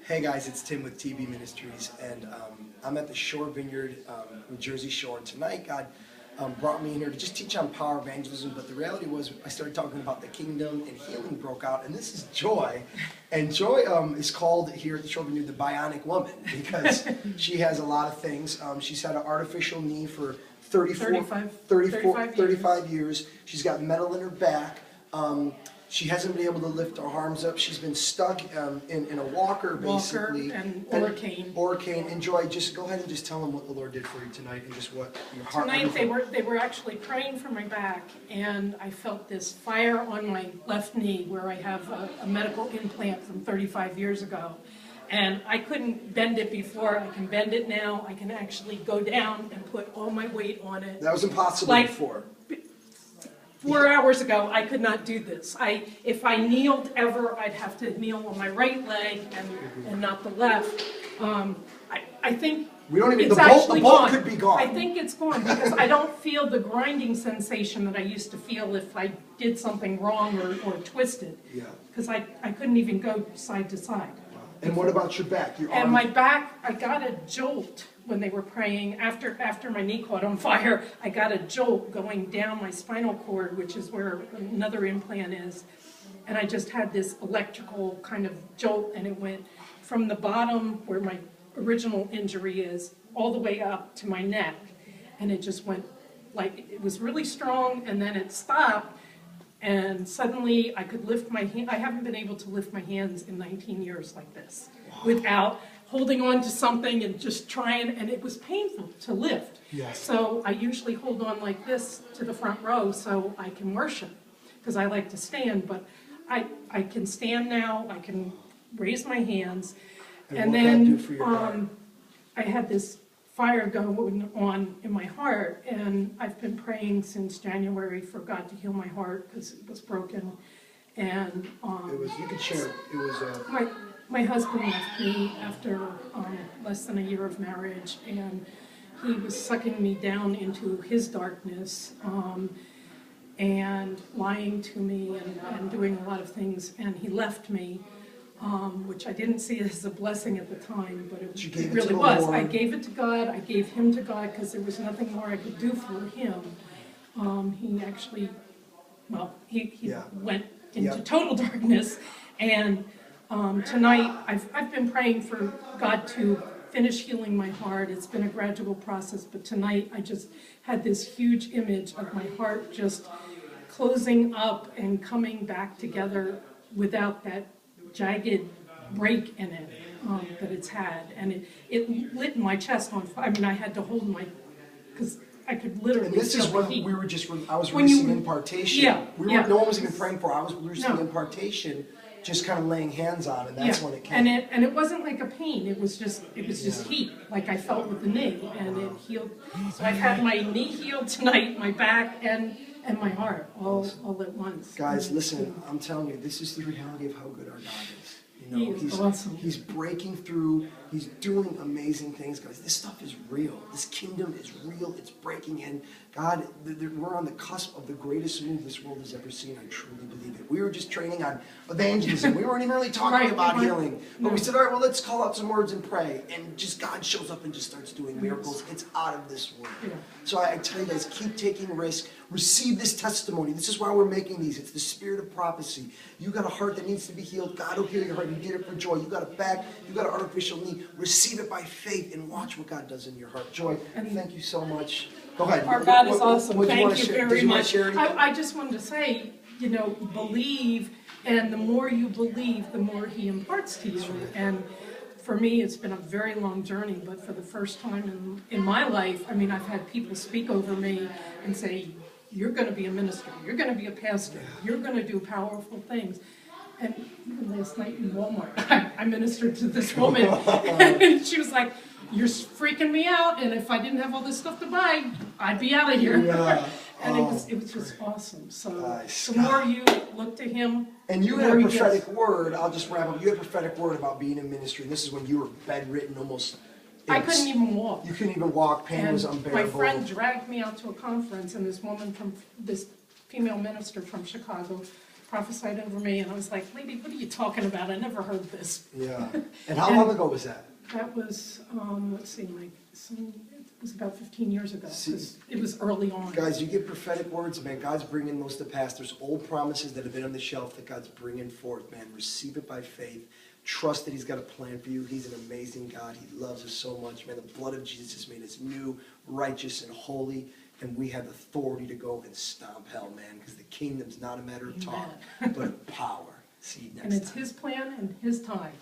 Hey guys, it's Tim with TB Ministries, and I'm at the Shore Vineyard, New Jersey Shore. And tonight, God brought me in here to just teach on power evangelism. But the reality was, I started talking about the kingdom, and healing broke out. And this is Joy, and Joy is called here at the Shore Vineyard the Bionic Woman because she has a lot of things. She's had an artificial knee for 35 years. She's got metal in her back. She hasn't been able to lift her arms up. She's been stuck in a walker, basically. Or a cane. Or a cane. And Joy, just go ahead and just tell them what the Lord did for you tonight and just what your heart. Tonight they were actually praying for my back, and I felt this fire on my left knee where I have a medical implant from 35 years ago. And I couldn't bend it before. I can bend it now. I can actually go down and put all my weight on it. That was impossible before. 4 hours ago, I could not do this. If I kneeled ever, I'd have to kneel on my right leg and not the left. I think we don't even, it's the bolt could be gone. I think it's gone because I don't feel the grinding sensation that I used to feel if I did something wrong or twisted. Yeah. Because I couldn't even go side to side. And what about your back? Your and my back, I got a jolt when they were praying. After my knee caught on fire, I got a jolt going down my spinal cord, which is where another implant is. And I just had this electrical kind of jolt, and it went from the bottom where my original injury is all the way up to my neck. And it just went like, it was really strong, and then it stopped. And suddenly I could lift my hand. I haven't been able to lift my hands in 19 years like this without holding on to something and just trying, and it was painful to lift. Yes. So I usually hold on like this to the front row so I can worship, because I like to stand, but I can stand now, I can raise my hands. And then I had this fire going on in my heart, and I've been praying since January for God to heal my heart because it was broken. And it was, you could share, it was my husband left me after less than a year of marriage, and he was sucking me down into his darkness and lying to me and doing a lot of things, and he left me. Which I didn't see as a blessing at the time, but it really was. I gave it to God. I gave him to God because there was nothing more I could do for him. He actually, well, he went into total darkness. And tonight, I've been praying for God to finish healing my heart. It's been a gradual process, but tonight I just had this huge image of my heart just closing up and coming back together without that jagged break in it that it's had, and it lit my chest on fire. I mean, I had to hold my, because I could literally. And this is when heat. we were just. I was releasing impartation. Yeah, no one was even praying for. I was releasing impartation, just kind of laying hands on, and that's when it came. And it wasn't like a pain. It was just heat, like I felt with the knee, and it healed. So I've had my knee healed tonight, my back, and my heart all at once. Guys, listen, I'm telling you, this is the reality of how good our God is. You know, he's awesome. He's breaking through. He's doing amazing things, guys. This stuff is real. This kingdom is real. It's breaking in. God, we're on the cusp of the greatest move this world has ever seen. I truly believe it. We were just training on evangelism. We weren't even really talking about healing. But we said, all right, well, let's call out some words and pray. And just God shows up and just starts doing miracles. It's out of this world. Yeah. So I tell you guys, keep taking risks. Receive this testimony. This is why we're making these. It's the spirit of prophecy. You got a heart that needs to be healed. God will heal your heart. You did it for Joy. You got a back. You got an artificial knee. Receive it by faith and watch what God does in your heart. Joy, thank you so much. Go ahead. Our God is awesome. Thank you very much. I just wanted to say, you know, believe, and the more you believe, the more He imparts to you. And for me, it's been a very long journey, but for the first time in my life, I mean, I've had people speak over me and say, you're going to be a minister, you're going to be a pastor, you're going to do powerful things. And even last night in Walmart, I ministered to this woman, and she was like, you're freaking me out, and if I didn't have all this stuff to buy, I'd be out of here. Yeah. And it was just awesome. So the more you look to Him, and you had a prophetic word. I'll just wrap up. You had a prophetic word about being in ministry, and this is when you were bedridden, almost. I couldn't even walk. You couldn't even walk. Pain was unbearable. My friend dragged me out to a conference, and this woman this female minister from Chicago, prophesied over me, and I was like, lady, what are you talking about? I never heard this. Yeah. And how long ago was that? That was, let's see, it was about 15 years ago, See- because it was early on. Guys, you get prophetic words, man, God's bringing those to pass. There's old promises that have been on the shelf that God's bringing forth, man. Receive it by faith. Trust that he's got a plan for you. He's an amazing God. He loves us so much, man. The blood of Jesus has made us new, righteous, and holy. And we have authority to go and stomp hell, man, because the kingdom's not a matter of talk, but of power. See you next time. And it's his plan and his time.